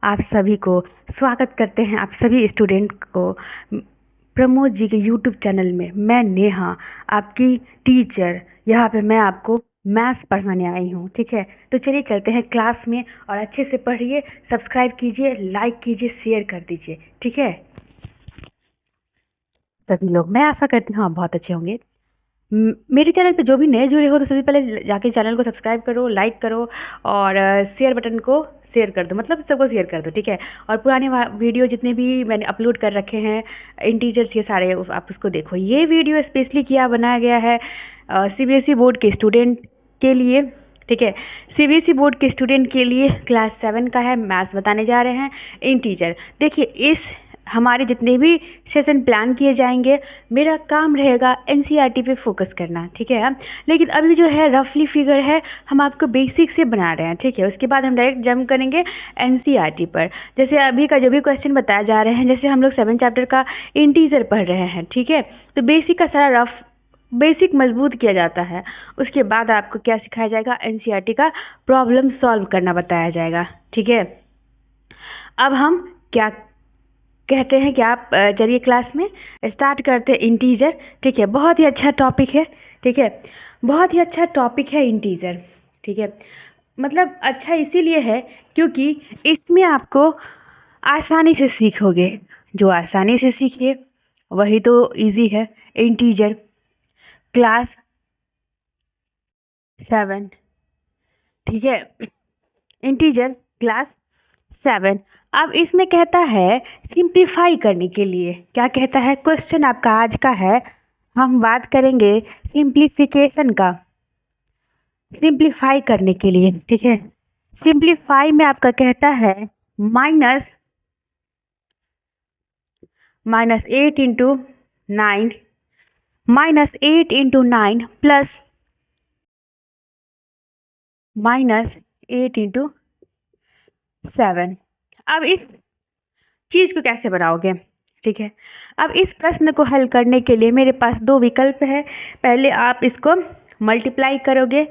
आप सभी को स्वागत करते हैं, आप सभी स्टूडेंट को प्रमोद जी के यूट्यूब चैनल में। मैं नेहा, आपकी टीचर, यहाँ पे मैं आपको मैथ्स पढ़ाने आई हूँ। ठीक है, तो चलिए चलते हैं क्लास में और अच्छे से पढ़िए, सब्सक्राइब कीजिए, लाइक कीजिए, शेयर कर दीजिए। ठीक है सभी लोग, मैं आशा करती हूँ आप बहुत अच्छे होंगे। मेरे चैनल पे जो भी नए जुड़े हो तो सभी पहले जाके चैनल को सब्सक्राइब करो, लाइक करो और शेयर बटन को शेयर कर दो, मतलब सबको शेयर कर दो। ठीक है, और पुराने वीडियो जितने भी मैंने अपलोड कर रखे हैं इंटीजर्स के सारे, आप उसको देखो। ये वीडियो स्पेशली किया बनाया गया है सीबीएसई बोर्ड के स्टूडेंट के लिए। ठीक है, सीबीएसई बोर्ड के स्टूडेंट के लिए क्लास 7 का है, मैथ्स बताने जा रहे हैं इंटीजर। देखिए, इस हमारे जितने भी सेशन प्लान किए जाएंगे, मेरा काम रहेगा एनसीईआरटी पे फोकस करना। ठीक है, लेकिन अभी जो है रफली फिगर है, हम आपको बेसिक से बना रहे हैं। ठीक है, उसके बाद हम डायरेक्ट जंप करेंगे एनसीईआरटी पर। जैसे अभी का जो भी क्वेश्चन बताए जा रहे हैं, जैसे हम लोग 7 चैप्टर का इंटीजर पढ़ रहे हैं। ठीक है, तो बेसिक का सारा रफ बेसिक मजबूत किया जाता है। उसके बाद आपको क्या सिखाया जाएगा, एनसीईआरटी का प्रॉब्लम सॉल्व करना बताया जाएगा। ठीक है, अब हम क्या कहते हैं कि आप चलिए क्लास में स्टार्ट करते हैं इंटीजर। ठीक है, बहुत ही अच्छा टॉपिक है। ठीक है, बहुत ही अच्छा टॉपिक है इंटीजर। ठीक है, मतलब अच्छा इसीलिए है क्योंकि इसमें आपको आसानी से सीखोगे। जो आसानी से सीखिए वही तो इजी है। Integer class 7। ठीक है, इंटीजर क्लास 7। अब इसमें कहता है सिंप्लीफाई करने के लिए। क्या कहता है, क्वेश्चन आपका आज का है, हम बात करेंगे सिंप्लीफिकेशन का, सिंप्लीफाई करने के लिए। ठीक है, सिंप्लीफाई में आपका कहता है minus 8 into 9 -8 into 9 plus -8 into 7। अब इस चीज़ को कैसे बनाओगे? ठीक है, अब इस प्रश्न को हल करने के लिए मेरे पास दो विकल्प है। पहले आप इसको मल्टीप्लाई करोगे।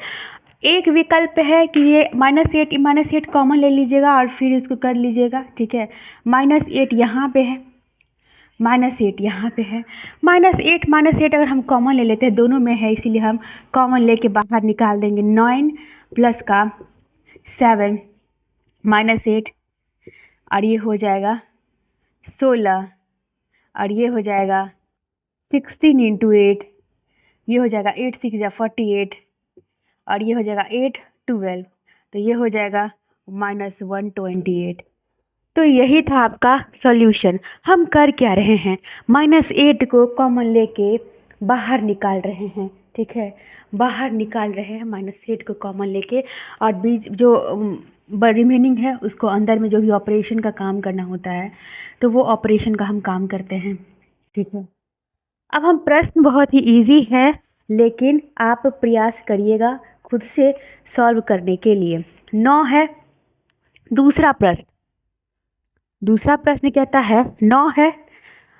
एक विकल्प है कि ये -8 कॉमन ले लीजिएगा और फिर इसको कर लीजिएगा। ठीक है, -8 यहाँ पे है, -8 यहाँ पे है। -8 अगर हम कॉमन ले लेते हैं, दोनों में है इसीलिए हम कॉमन लेके बाहर निकाल देंगे। 9 प्लस का 7 -8 और ये हो जाएगा 16 और ये हो जाएगा 16 इंटू 8, ये हो जाएगा 8 6 या 48 और ये हो जाएगा 8 12, तो ये हो जाएगा -128। तो यही था आपका सॉल्यूशन। हम कर क्या रहे हैं, -8 को कॉमन लेके बाहर निकाल रहे हैं। ठीक है, बाहर निकाल रहे हैं -8 को कॉमन लेके, और बीच जो रिमेनिंग है उसको अंदर में जो भी ऑपरेशन का काम करना होता है, तो वो ऑपरेशन का हम काम करते हैं। ठीक है, अब हम प्रश्न बहुत ही इजी है, लेकिन आप प्रयास करिएगा खुद से सॉल्व करने के लिए। 9 है दूसरा प्रश्न कहता है 9 है,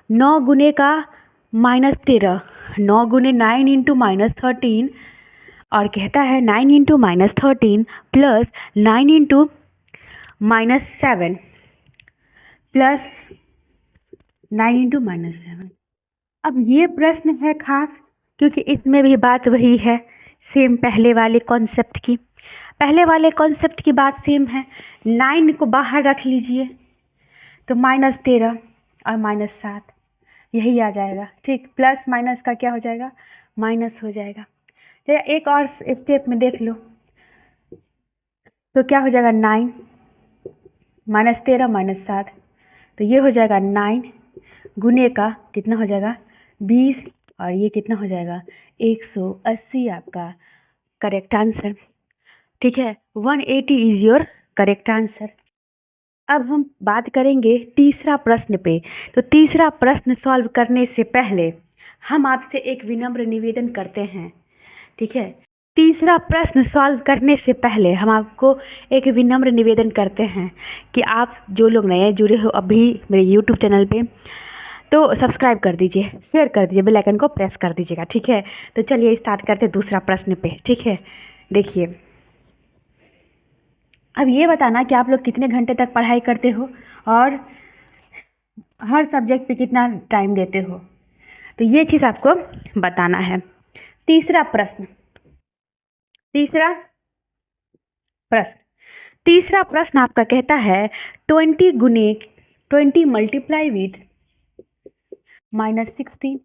9 गुने का -13, 9 गुने 9 इंटू -13, और कहता है 9 into -13 plus 9 into -7 plus 9 into -7। अब ये प्रश्न है खास क्योंकि इसमें भी बात वही है, सेम पहले वाले कॉन्सेप्ट की। बात सेम है। 9 को बाहर रख लीजिए तो -13 और -7 यही आ जाएगा। ठीक, प्लस माइनस का क्या हो जाएगा, माइनस हो जाएगा। तो एक और स्टेप में देख लो, तो क्या हो जाएगा 9 -13 -7, तो ये हो जाएगा 9 गुने का कितना हो जाएगा 20, और ये कितना हो जाएगा 180 आपका करेक्ट आंसर। ठीक है, 180 इज योर करेक्ट आंसर। अब हम बात करेंगे तीसरा प्रश्न पे। तो तीसरा प्रश्न सॉल्व करने से पहले हम आपसे एक विनम्र निवेदन करते हैं। ठीक है, तीसरा प्रश्न सॉल्व करने से पहले हम आपको एक विनम्र निवेदन करते हैं कि आप जो लोग नए जुड़े हो अभी मेरे यूट्यूब चैनल पे, तो सब्सक्राइब कर दीजिए, शेयर कर दीजिए, बेल आइकन को प्रेस कर दीजिएगा। ठीक है, तो चलिए स्टार्ट करते हैं दूसरा प्रश्न पे। ठीक है, देखिए अब ये बताना कि आप लोग कितने घंटे तक पढ़ाई करते हो और हर सब्जेक्ट पे कितना टाइम देते हो, तो ये चीज़ आपको बताना है। तीसरा प्रश्न तीसरा प्रश्न आपका कहता है 20 मल्टीप्लाई विथ -16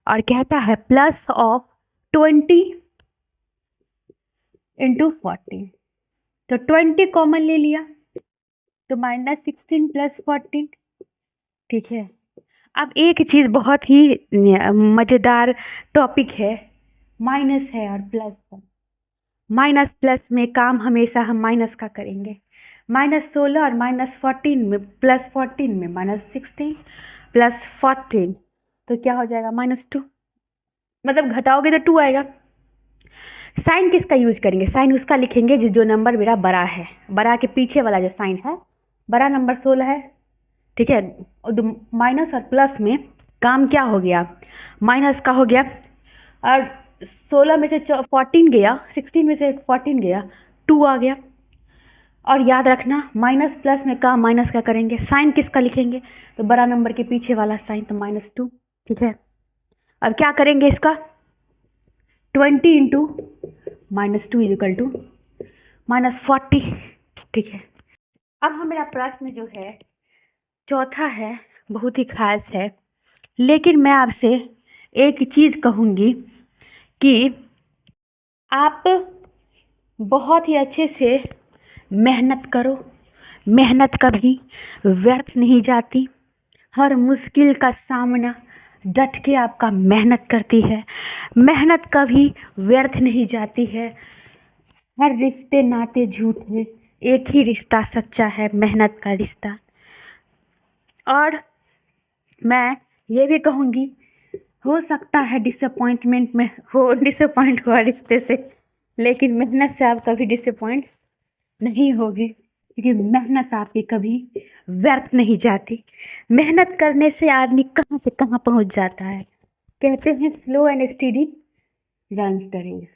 और कहता है प्लस ऑफ 20 इंटू 40। तो 20 कॉमन ले लिया तो -16 + 40, ठीक है। अब एक चीज़ बहुत ही मज़ेदार टॉपिक है, माइनस है और प्लस है। माइनस प्लस में काम हमेशा हम माइनस का करेंगे। -16 और -14 में +14 में -16 + 14 तो क्या हो जाएगा -2, मतलब घटाओगे तो 2 आएगा। साइन किसका यूज करेंगे? साइन उसका लिखेंगे जो नंबर मेरा बड़ा है, बड़ा के पीछे वाला जो साइन है, बड़ा नंबर 16 है, ठीक है। माइनस और प्लस में काम क्या हो गया? माइनस का हो गया और 16 में से 14 गया, 16 में से 14 गया, 2 आ गया। और याद रखना माइनस प्लस में काम माइनस का करेंगे। साइन किसका लिखेंगे? तो बड़ा नंबर के पीछे वाला साइन, तो -2, ठीक है। अब क्या करेंगे इसका? 20 इंटू -2 इक्वल टू -40, ठीक है। अब हम मेरा प्रश्न जो है चौथा है, बहुत ही खास है, लेकिन मैं आपसे एक चीज़ कहूँगी कि आप बहुत ही अच्छे से मेहनत करो। मेहनत कभी व्यर्थ नहीं जाती। हर मुश्किल का सामना डट के आपका मेहनत करती है। मेहनत कभी व्यर्थ नहीं जाती है। हर रिश्ते नाते झूठे, एक ही रिश्ता सच्चा है, मेहनत का रिश्ता। और मैं ये भी कहूँगी, हो सकता है डिसअपॉइंट हुआ रिश्ते से, लेकिन मेहनत से आप कभी डिसअपॉइंट नहीं होगी, क्योंकि मेहनत आपकी कभी व्यर्थ नहीं जाती। मेहनत करने से आदमी कहाँ से कहाँ पहुँच जाता है। कहते हैं slow and steady runs the race,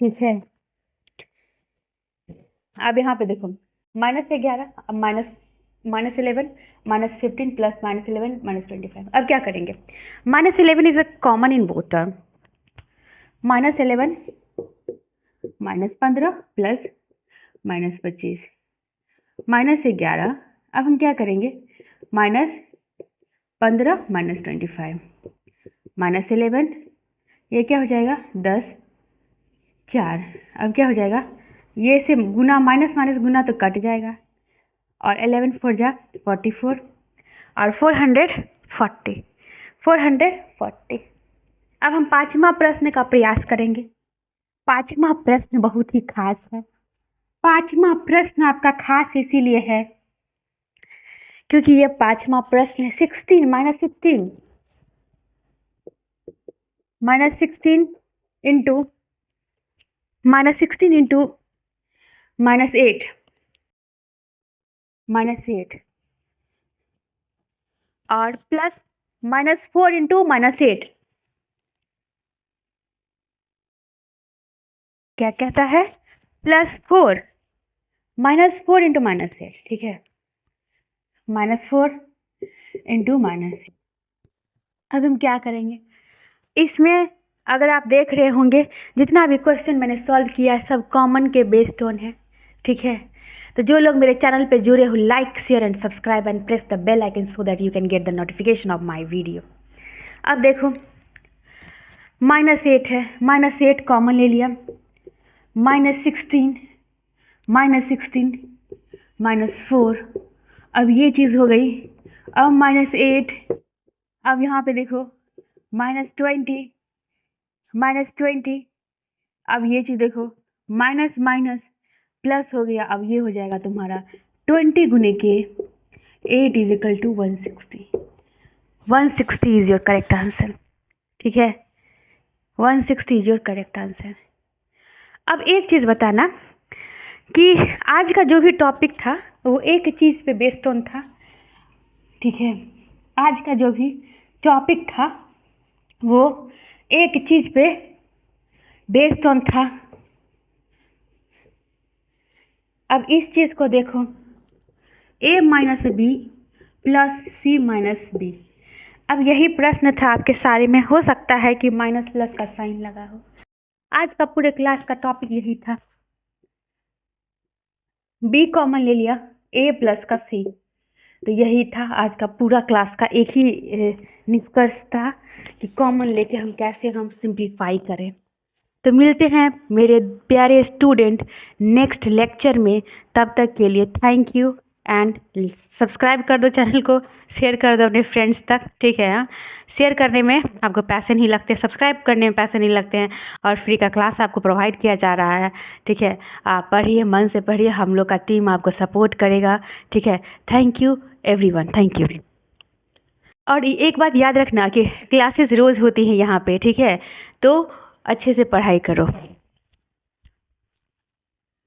ठीक है। अब यहाँ पे देखो -11, अब -11, -15 + -11 -25। अब क्या करेंगे? -11 is a common in both term. -11 -15 + -25 -11। अब हम क्या करेंगे? -15 -25 -11, ये क्या हो जाएगा? 10, 4। अब क्या हो जाएगा? ये से गुना माइनस माइनस गुना तो कट जाएगा, और 11 4 जा 44 और 440। अब हम पांचवा प्रश्न का प्रयास करेंगे। पांचवा प्रश्न बहुत ही खास है। पांचवा प्रश्न आपका खास इसीलिए है क्योंकि ये पांचवा प्रश्न है 16 इंटू -8 और प्लस -4 इंटू -8। क्या कहता है? +4 -4 इंटू -8, ठीक है। -4 इंटू -8। अब हम क्या करेंगे इसमें? अगर आप देख रहे होंगे जितना भी क्वेश्चन मैंने सॉल्व किया है सब कॉमन के बेस्ड ऑन है, ठीक है। तो जो लोग मेरे चैनल पे जुड़े हो, like share and subscribe and press the bell icon so that you can get the notification of my video. अब देखो -8 है, -8 कॉमन ले लिया, -16 -4। अब ये चीज़ हो गई। अब -8, अब यहाँ पे देखो -20, अब ये चीज़ देखो माइनस माइनस प्लस हो गया। अब ये हो जाएगा तुम्हारा 20 गुने के 8 is equal to 160। 160 is your correct answer, ठीक है। 160 इज योर करेक्ट आंसर। अब एक चीज़ बताना कि आज का जो भी टॉपिक था वो एक चीज़ पे बेस्ड ऑन था, ठीक है। आज का जो भी टॉपिक था वो एक चीज़ पे बेस्ड ऑन था। अब इस चीज़ को देखो, a minus B plus C minus B. अब यही प्रश्न था आपके सारे में, हो सकता है कि माइनस प्लस का साइन लगा हो। आज का पूरे क्लास का टॉपिक यही था। b कॉमन ले लिया, a प्लस का c, तो यही था आज का पूरा क्लास का एक ही निष्कर्ष था कि कॉमन लेके हम कैसे सिंप्लीफाई करें। तो मिलते हैं मेरे प्यारे स्टूडेंट नेक्स्ट लेक्चर में। तब तक के लिए थैंक यू एंड सब्सक्राइब कर दो चैनल को, शेयर कर दो अपने फ्रेंड्स तक, ठीक है। हाँ, शेयर करने में आपको पैसे नहीं लगते, सब्सक्राइब करने में पैसे नहीं लगते हैं, और फ्री का क्लास आपको प्रोवाइड किया जा रहा है, ठीक है। आप पढ़िए, मन से पढ़िए, हम लोग का टीम आपको सपोर्ट करेगा, ठीक है। Thank you everyone, thank you. और एक बात याद रखना कि क्लासेस रोज़ होती हैं यहाँ पे, ठीक है, तो अच्छे से पढ़ाई करो।